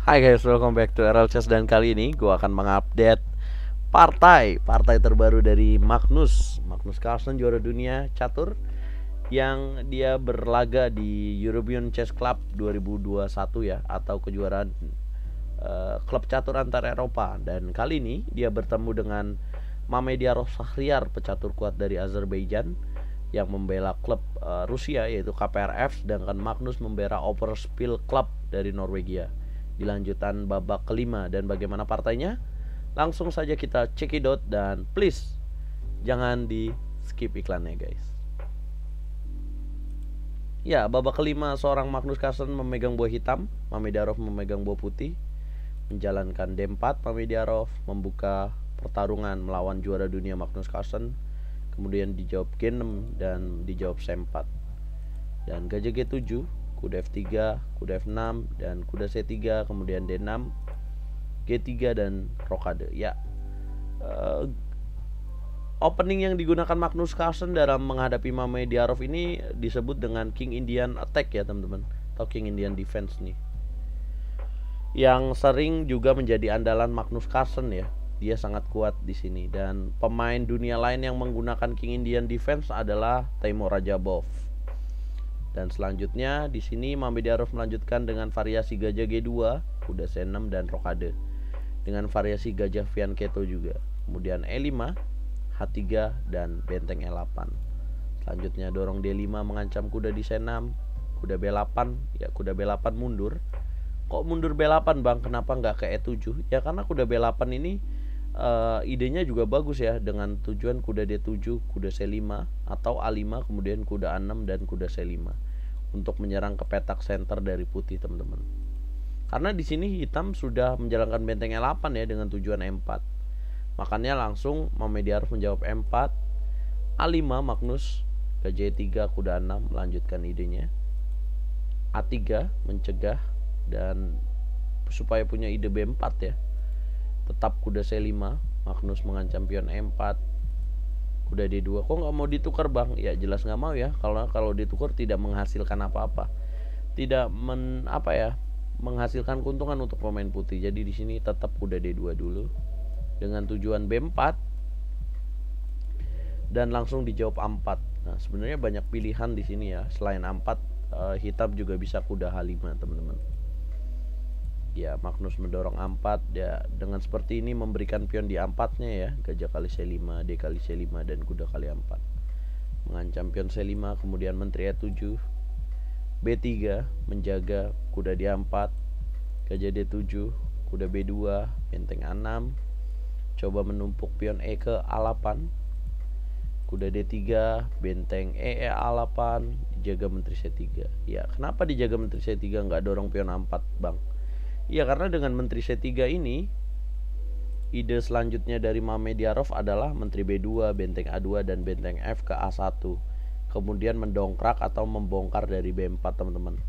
Hai guys, welcome back to RL Chess dan kali ini gue akan mengupdate partai terbaru dari Magnus Carlsen, juara dunia catur yang dia berlaga di European Chess Club 2021 ya, atau kejuaraan klub catur antar Eropa. Dan kali ini dia bertemu dengan Mamediarov Shahryar, pecatur kuat dari Azerbaijan yang membela klub Rusia yaitu KPRF, sedangkan Magnus membela Overspil Club dari Norwegia di lanjutan babak kelima. Dan bagaimana partainya? Langsung saja kita cekidot, dan please jangan di skip iklannya guys. Ya, babak kelima seorang Magnus Carlsen memegang buah hitam, Mamediarov memegang buah putih, menjalankan D4. Mamediarov membuka pertarungan melawan juara dunia Magnus Carlsen, kemudian dijawab G6 dan dijawab C4, dan gajah G7, kuda F3, kuda F6, dan kuda C3, kemudian D6, G3, dan rokade. Ya, opening yang digunakan Magnus Carlsen dalam menghadapi Mamediarov ini disebut dengan King Indian Attack ya teman-teman, atau King Indian Defense nih, yang sering juga menjadi andalan Magnus Carlsen ya. Dia sangat kuat di sini, dan pemain dunia lain yang menggunakan King Indian Defense adalah Teimur Rajabov. Dan selanjutnya di sini Mamediarov melanjutkan dengan variasi gajah G2, kuda C6, dan rokade dengan variasi gajah fianchetto juga. Kemudian E5, H3, dan benteng E8. Selanjutnya dorong D5 mengancam kuda di C6, kuda B8. Ya, kuda B8 mundur. Kok mundur B8 bang? Kenapa nggak ke E7? Ya karena kuda B8 ini idenya juga bagus ya, dengan tujuan kuda D7, kuda C5, atau A5, kemudian kuda A6 dan kuda C5 untuk menyerang ke petak center dari putih teman-teman. Karena di sini hitam sudah menjalankan benteng E8 ya dengan tujuan E4. Makanya langsung Mamediarov menjawab E4, A5 Magnus, gajah E3, kuda A6 melanjutkan idenya. A3 mencegah, dan supaya punya ide B4 ya, tetap kuda C5, Magnus mengancam pion E4, kuda D2. Kok nggak mau ditukar bang? Ya jelas nggak mau ya, kalau ditukar tidak menghasilkan apa-apa, tidak menghasilkan keuntungan untuk pemain putih. Jadi di sini tetap kuda D2 dulu dengan tujuan B4, dan langsung dijawab A4. Nah sebenarnya banyak pilihan di sini ya, selain A4 hitam juga bisa kuda H5 teman-teman. Ya, Magnus mendorong A4 ya, dengan seperti ini memberikan pion di A4 nya ya, gajah kali C5, D kali C5, dan kuda kali A4 mengancam pion C5, kemudian menteri E7, B3 menjaga kuda di A4, gajah D7, kuda B2, benteng A6, coba menumpuk pion E ke A8, kuda D3, benteng E A8, dijaga menteri C3. Ya, kenapa dijaga menteri C3 nggak dorong pion A4 bang? Ya karena dengan menteri C3 ini, ide selanjutnya dari Mamediarov adalah menteri B2, benteng A2, dan benteng F ke A1, kemudian mendongkrak atau membongkar dari B4 teman-teman.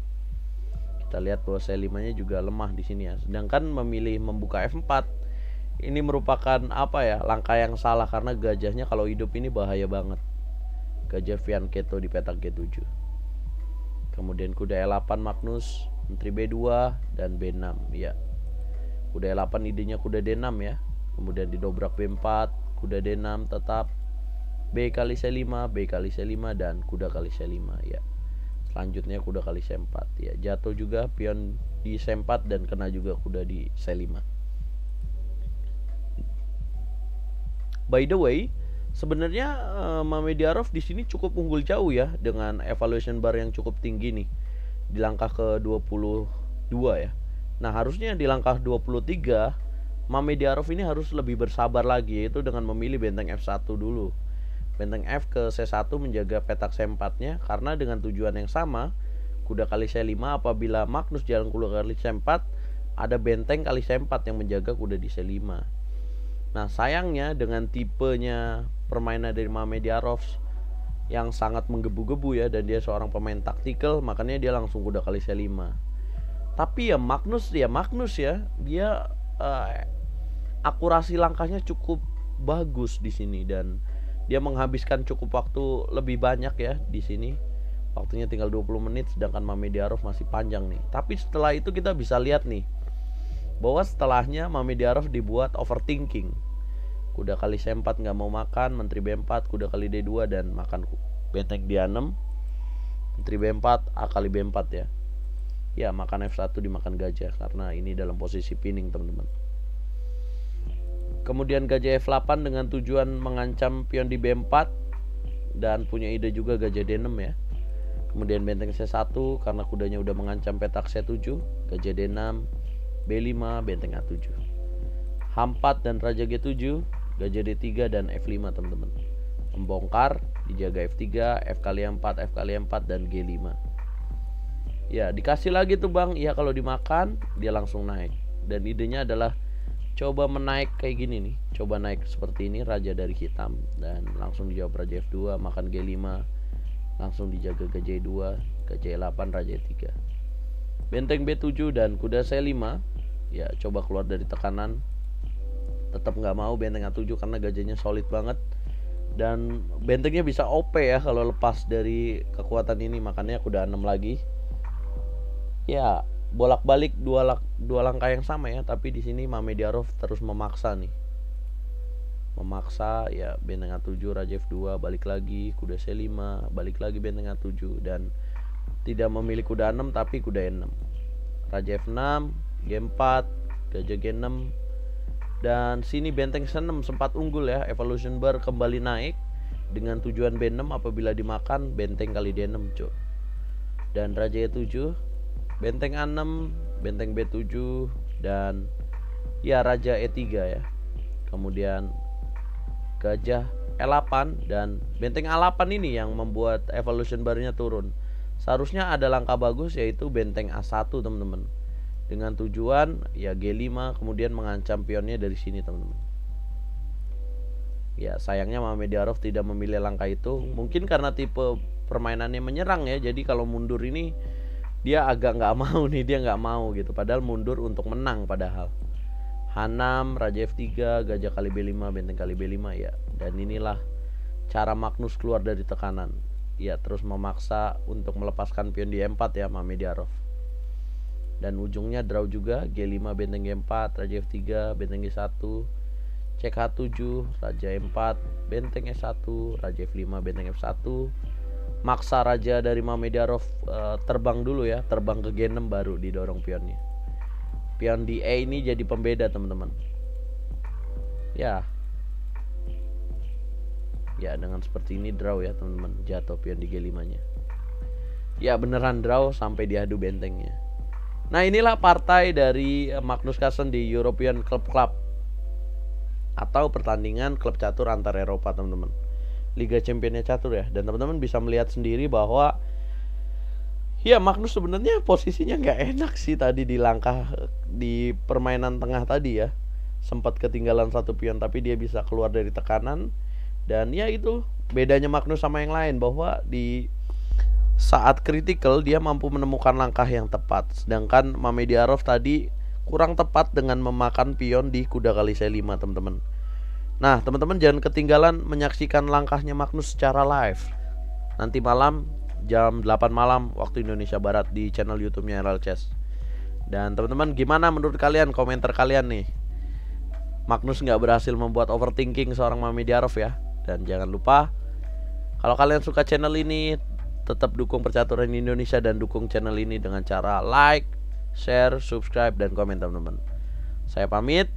Kita lihat bahwa C5 nya juga lemah di sini ya, sedangkan memilih membuka F4 ini merupakan langkah yang salah, karena gajahnya kalau hidup ini bahaya banget, gajah fianchetto di petak G7. Kemudian kuda E8 Magnus, menteri B2 dan B6 ya. Kuda E8 idenya kuda D6 ya. Kemudian didobrak B4, kuda D6 tetap, B kali C5, B kali C5, dan kuda kali C5 ya. Selanjutnya kuda kali C4 ya. Jatuh juga pion di C4 dan kena juga kuda di C5. By the way, sebenarnya Mamediarov di sini cukup unggul jauh ya, dengan evaluation bar yang cukup tinggi nih di langkah ke-22 ya. Nah harusnya di langkah 23 Mamediarov ini harus lebih bersabar lagi, yaitu dengan memilih benteng F1 dulu, benteng F ke C1 menjaga petak C4 nya, karena dengan tujuan yang sama, kuda kali C5, apabila Magnus jalan kuda kali C4, ada benteng kali C4 yang menjaga kuda di C5. Nah sayangnya dengan tipenya permainan dari Mamediarov yang sangat menggebu-gebu ya, dan dia seorang pemain taktikal, makanya dia langsung kuda kali C5. Tapi ya Magnus ya, dia akurasi langkahnya cukup bagus di sini, dan dia menghabiskan cukup waktu lebih banyak ya di sini. Waktunya tinggal 20 menit, sedangkan Mamediarov masih panjang nih. Tapi setelah itu kita bisa lihat nih, bahwa setelahnya Mamediarov dibuat overthinking. Kuda kali C4 nggak mau makan, menteri B4, kuda kali D2 dan makan benteng D6, menteri B4, A kali B4 ya. Ya, makan F1 dimakan gajah karena ini dalam posisi pinning teman-teman. Kemudian gajah F8 dengan tujuan mengancam pion di B4 dan punya ide juga gajah D6 ya. Kemudian benteng C1 karena kudanya udah mengancam petak C7, gajah D6, B5, benteng A7. H4 dan raja G7, gajah D3 dan F5 teman-teman. Membongkar, dijaga F3, F kali 4, F kali 4 dan G5. Ya, dikasih lagi tuh Bang. Ya, kalau dimakan dia langsung naik. Dan idenya adalah coba menaik kayak gini nih. Coba naik seperti ini, raja dari hitam dan langsung dijawab raja F2, makan G5. Langsung dijaga gajah E2, gajah E8, raja E3. Benteng B7 dan kuda C5. Ya, coba keluar dari tekanan. Tetap nggak mau benteng A7 karena gajahnya solid banget. Dan bentengnya bisa OP ya kalau lepas dari kekuatan ini, makanya kuda 6 lagi. Ya, bolak-balik dua langkah yang sama ya, tapi di sini Mamediarov terus memaksa nih. Memaksa ya, benteng A7, raja F2, balik lagi kuda C5, balik lagi benteng A7 dan tidak memilih kuda 6 tapi kuda E6. Raja F6, G4, gajah G6 dan sini benteng C6 sempat unggul ya, evolution bar kembali naik dengan tujuan B6 apabila dimakan benteng kali D6 cok. Dan raja E7, benteng A6, benteng B7 dan ya raja E3 ya. Kemudian gajah E8 dan benteng A8 ini yang membuat evolution bar-nya turun. Seharusnya ada langkah bagus yaitu benteng A1 teman-teman. Dengan tujuan ya G5 kemudian mengancam pionnya dari sini teman-teman. Ya, sayangnya Mamediarov tidak memilih langkah itu. Mungkin karena tipe permainannya menyerang ya. Jadi kalau mundur ini dia agak nggak mau nih, dia nggak mau gitu. Padahal mundur untuk menang padahal. H6, raja F3, gajah kali B5, benteng kali B5 ya. Dan inilah cara Magnus keluar dari tekanan. Ya, terus memaksa untuk melepaskan pion di E4 ya Mamediarov. Dan ujungnya draw juga, G5 benteng G4, raja F3, benteng G1, cek H7, raja E4, benteng E1, raja F5, benteng F1. Maksa raja dari Mamediarov terbang dulu ya, terbang ke G6 baru didorong pionnya. Pion di E ini jadi pembeda teman-teman. Ya. Ya, dengan seperti ini draw ya teman-teman, jatuh pion di G5-nya. Ya, beneran draw sampai diadu bentengnya. Nah, inilah partai dari Magnus Carlsen di European Club atau pertandingan klub catur antar Eropa teman-teman. Liga Championnya catur ya. Dan teman-teman bisa melihat sendiri bahwa ya Magnus sebenarnya posisinya nggak enak sih tadi di langkah di permainan tengah tadi ya. Sempat ketinggalan satu pion tapi dia bisa keluar dari tekanan. Dan ya itu bedanya Magnus sama yang lain, bahwa di saat kritikal dia mampu menemukan langkah yang tepat. Sedangkan Mamediarov tadi kurang tepat dengan memakan pion di kuda kali C5 teman-teman. Nah teman-teman jangan ketinggalan menyaksikan langkahnya Magnus secara live nanti malam jam 8 malam waktu Indonesia Barat di channel YouTube-nya RL Chess. Dan teman-teman gimana menurut kalian, komentar kalian nih, Magnus nggak berhasil membuat overthinking seorang Mamediarov ya. Dan jangan lupa kalau kalian suka channel ini tetap dukung percaturan Indonesia dan dukung channel ini dengan cara like, share, subscribe, dan komen teman-teman. Saya pamit.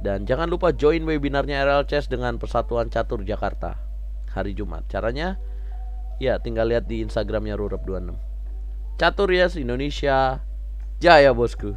Dan jangan lupa join webinarnya RL Chess dengan Persatuan Catur Jakarta hari Jumat. Caranya ya tinggal lihat di Instagramnya Rurep26. Catur Yes Indonesia Jaya bosku.